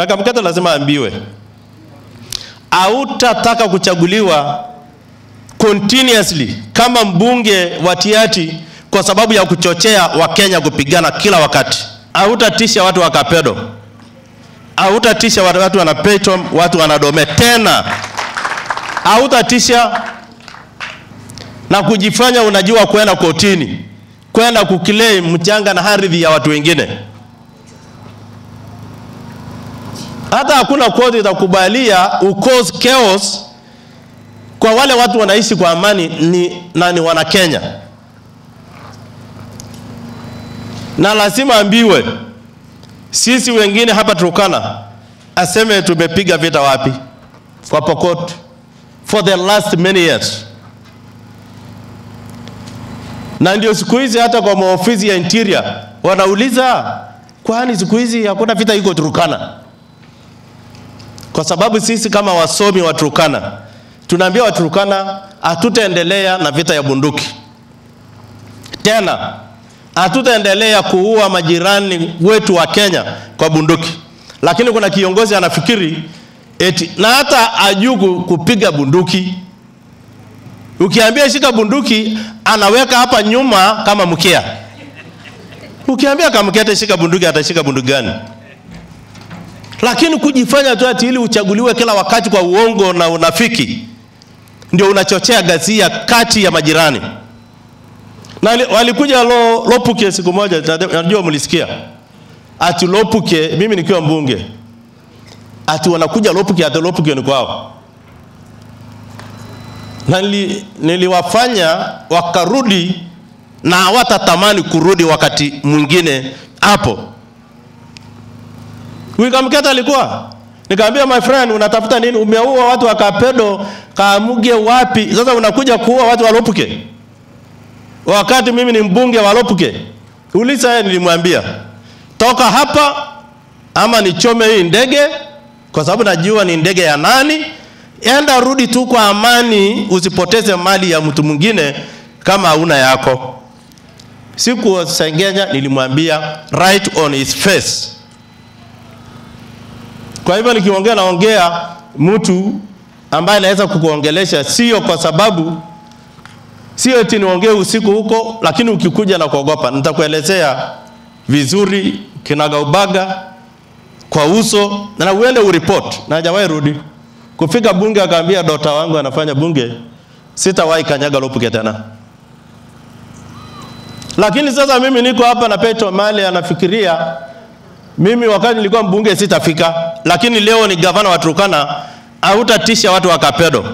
Na Kamuketa lazima ambiwe, hautataka kuchaguliwa continuously kama mbunge wa Tiaty kwa sababu ya kuchochea Wakenya kupigana kila wakati. Hautatisha watu wa Kapedo, hautatisha watu wana Peyton, watu wana Dome tena. Hautatisha na kujifanya unajua kwenda kotini, kwenda kukilei mchanga na ardhi ya watu wengine. Hata hakuna koti itakubalia cause chaos kwa wale watu wanaishi kwa amani ni wana Kenya. Na lazima ambiwe, sisi wengine hapa Turkana, aseme tumepiga vita wapi? Kwa Pokot for the last many years. Na ndio siku hizi hata kwa maofisi ya interior wanauliza, kwani siku hizi hakuna vita iko Turkana? Kwa sababu sisi kama wasomi wa Turkana tunaambia wa Turkana hatutaendelea na vita ya bunduki tena, hatutaendelea kuua majirani wetu wa Kenya kwa bunduki. Lakini kuna kiongozi anafikiri eti na hata ajugu kupiga bunduki. Ukiambia shika bunduki anaweka hapa nyuma kama mkia. Ukiambia Kamuketa shika bunduki atashika bunduki gani? Lakini kujifanya tu ati ili uchaguliwe kila wakati kwa uongo na unafiki ndio unachochea ghasia kati ya majirani. Na walikuja Lopuke siku moja, najua mlisikia. Ati Lopuke, mimi nikiwa mbunge, ati wanakuja Lopuke, ati Lopuke ni kwao. Na niliwafanya wakarudi na hawatatamani kurudi wakati mwingine hapo. Kamuketa alikuwa, nikamwambia my friend, unatafuta nini? Umeua watu wa Kapedo, Kamuge wapi? Sasa unakuja kuua watu wa Lopuke wakati mimi ni mbunge wa Lopuke. Uliza yeye, nilimwambia toka hapa ama nichome hii ndege, kwa sababu najua ni ndege ya nani. Enda rudi tu kwa amani, usipoteze mali ya mtu mwingine kama hauna yako. Siku sengenya, nilimwambia right on his face. Kwa hivyo nikiongea naongea mtu ambaye anaweza kukuongelesha, sio kwa sababu sio eti niongee usiku huko, lakini ukikuja na kuogopa nitakuelezea vizuri kinagaubaga kwa uso na uende ureport. Na hajawahi rudi kufika bunge akaambia dota wangu anafanya bunge, sitawahi kanyaga Lopuke tena. Lakini sasa mimi niko hapa na Peyton Male anafikiria mimi wakati nilikuwa mbunge sitafika, lakini leo ni gavana wa Turkana, hautatisha watu wa Kapedo,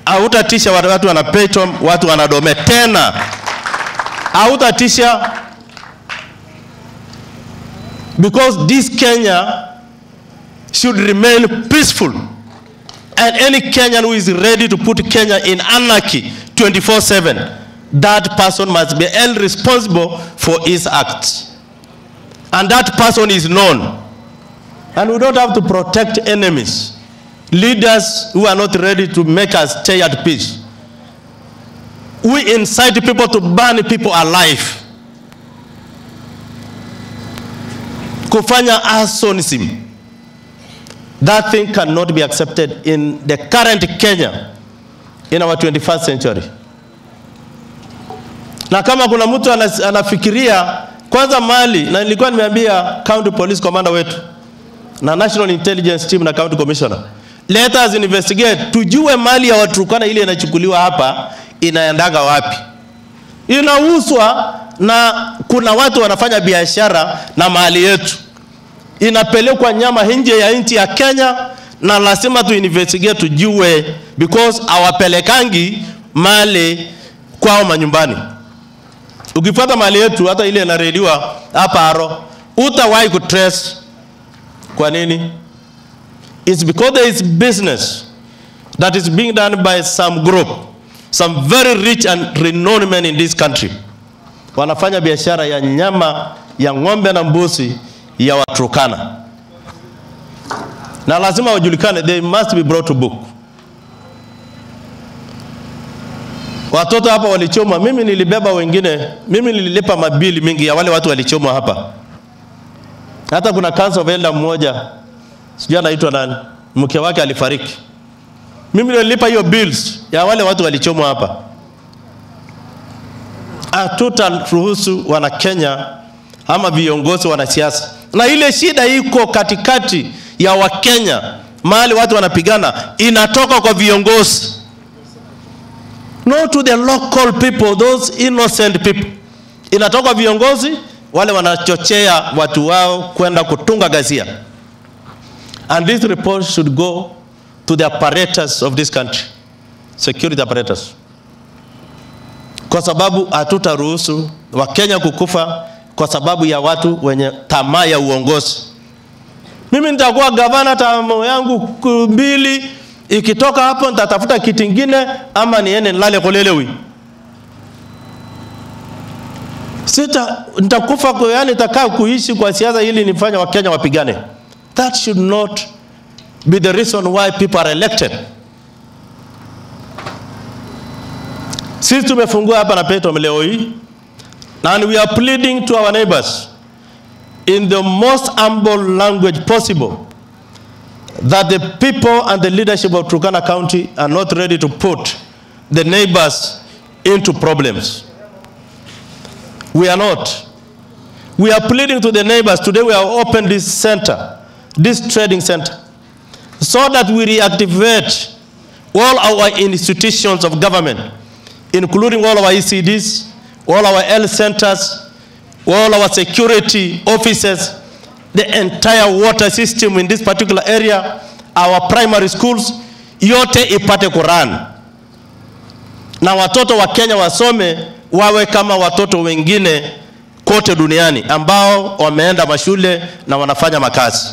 hautatisha watu wana Peyton, watu wana Dome tena. Hautatisha, because this Kenya should remain peaceful, and any Kenyan who is ready to put Kenya in anarchy 24/7, that person must be held responsible for his acts. And that person is known. And we don't have to protect enemies, leaders who are not ready to make us stay at peace. We incite people to burn people alive. Kufanya arsonism. That thing cannot be accepted in the current Kenya, in our 21st century. Na kama kuna mtu anafikiria kwanza mali, na nilikuwa nimeambia county police commander wetu na national intelligence team na county commissioner, let us investigate, tujue mali ya Waturkana ile inachukuliwa hapa inaendaga wapi. Inauzwa na kuna watu wanafanya biashara na mali yetu, inapelekwa nyama nje ya nchi ya Kenya, na lazima tu investigate tujue, because hawapelekangi mali kwao manyumbani. Ukifuata mali yetu hata ile inarediwa hapa Aro, utawahi kutrace. Kwa nini? It's because there is business that is being done by some group, some very rich and renowned men in this country. Wanafanya biashara ya nyama ya ng'ombe na mbuzi ya Waturkana. Na lazima wajulikane, they must be brought to book. Watoto hapa walichoma, mimi nilibeba wengine, mimi nililipa mabili mingi ya wale watu walichoma hapa. Hata kuna council of elder mmoja sijui anaitwa nani, mke wake alifariki. Mimi nilipa hiyo bills ya wale watu walichomwa hapa. Hatutaruhusu wana Kenya ama viongozi wanasiasa. Na ile shida iko katikati ya Wakenya, mahali watu wanapigana, inatoka kwa viongozi. Not to the local people, those innocent people. Inatoka kwa viongozi, wale wanachochea watu wao kwenda kutunga ghasia. And this report should go to the apparatus of this country, security apparatus. Kwa sababu hatutaruhusu Wakenya kukufa kwa sababu ya watu wenye tamaa ya uongozi. Mimi nitakuwa gavana tamu yangu 2, ikitoka hapo nitatafuta kiti kingine ama niende nilale kolelewi. Nitakufa kwa, yani nitakaa kuishi kwa siasa ili nifanye Wakenya wapigane. That should not be the reason why people are elected. Sisi tumefungua hapa na Petro leo hii, and we are pleading to our neighbors in the most humble language possible that the people and the leadership of Turkana County are not ready to put the neighbors into problems. We are not. We are pleading to the neighbors. Today we have opened this center, this trading center, so that we reactivate all our institutions of government, including all our ECDs, all our health centers, all our security offices, the entire water system in this particular area, our primary schools, yote ipate Quran. Na watoto wa Kenya wasome wawe kama watoto wengine kote duniani ambao wameenda mashule na wanafanya makazi.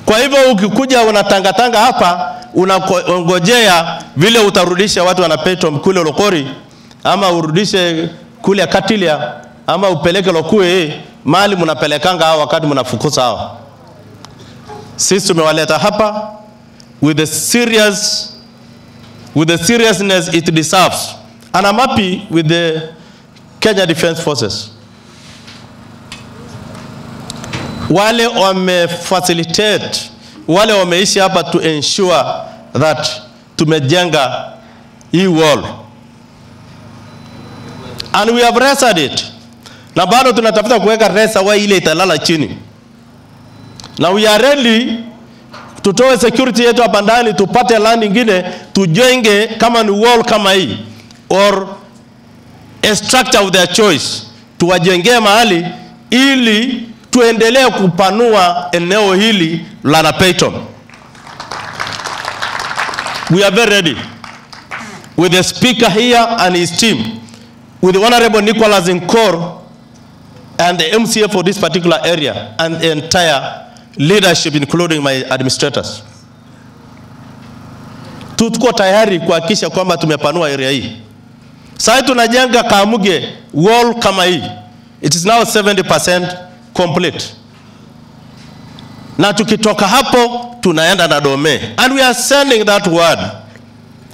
Kwa hivyo ukikuja unatangatanga hapa, unangojea vile utarudisha watu wanapetwa mkule Lokori, ama urudishe kule Katilia, ama upeleke Lokue, mali mnapelekanga hao wakati mnafukuza hao. Sisi tumewaleta hapa with the seriousness it deserves. And I'm happy with the Kenya Defense Forces. Wale wamefacilitate, wale wameishi hapa to ensure that tumejenga hii wall. And we have rested it. Na bado tunatafuta kuweka resa wa ile italala chini. Na we are ready tutoe security yetu hapa ndani, tupate land nyingine, tujenge kama ni wall kama hii, or a structure of their choice, tuwajengee mahali ili tuendelee kupanua eneo hili la Napeitom. We are very ready with the speaker here and his team, with the Honorable Nicholas Nkor and the MCA for this particular area, and the entire leadership including my administrators. Tuko tayari kuhakikisha kwamba tumepanua area hii. Sasa tunajenga Kamuge wall kama hii. It is now 70% complete. Na tukitoka hapo tunaenda na Dome. And we are sending that word.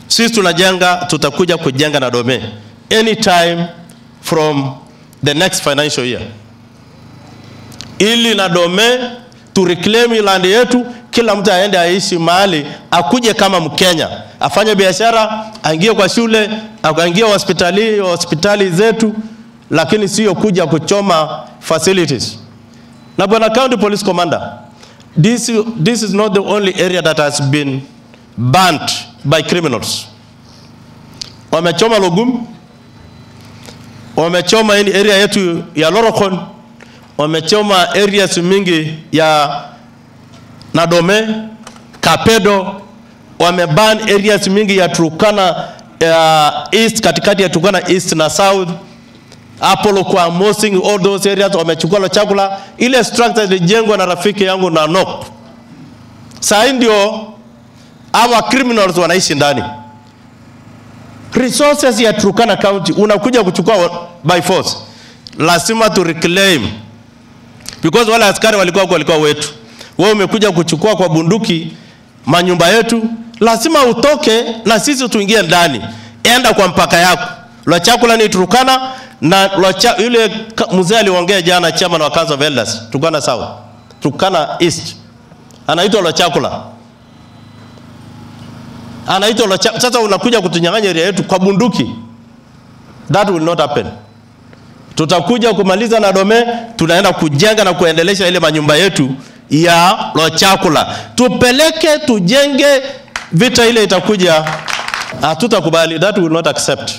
Sisi tunajenga, tutakuja kujenga na Dome anytime from the next financial year. Ili na Dome to reclaim land yetu, kila mtu aende aishi mahali, akuje kama Mkenya, afanye biashara, aingie kwa shule, aingie hospitali zetu, lakini sio kuja kuchoma facilities. Na Bwana County Police Commander, this is not the only area that has been burnt by criminals. Wamechoma Logum, wamechoma in area yetu ya Lorokon, wamechoma areas mingi ya Nadome, Kapedo, wameban areas mingi ya Turkana East, katikati ya Turkana East na South, Apollo kwa Mosing, all those areas wamechukua chakula. Ile structure ilijengwa na rafiki yangu na Nok. Sasa ndio hawa criminals wanaishi ndani. Resources ya Turkana County unakuja kuchukua by force. Lazima to reclaim. Because wale askari walikuwa wetu. Wewe umekuja kuchukua kwa bunduki manyumba yetu, lazima utoke na sisi tuingie ndani. Enda kwa mpaka yako. Lwa chakula ni Turkana, na yule mzee aliongea jana, chairman wa Council of Elders, Turkana South, Turkana East. anaitwa Lochakula. Anaitwa Lochakula. Sasa unakuja kutunyang'anya area yetu kwa bunduki. That will not happen. Tutakuja kumaliza na Dome, tunaenda kujenga na kuendelesha ile manyumba yetu ya Lochakula. Tupeleke, tujenge, vita ile itakuja. Hatutakubali. That will not accept.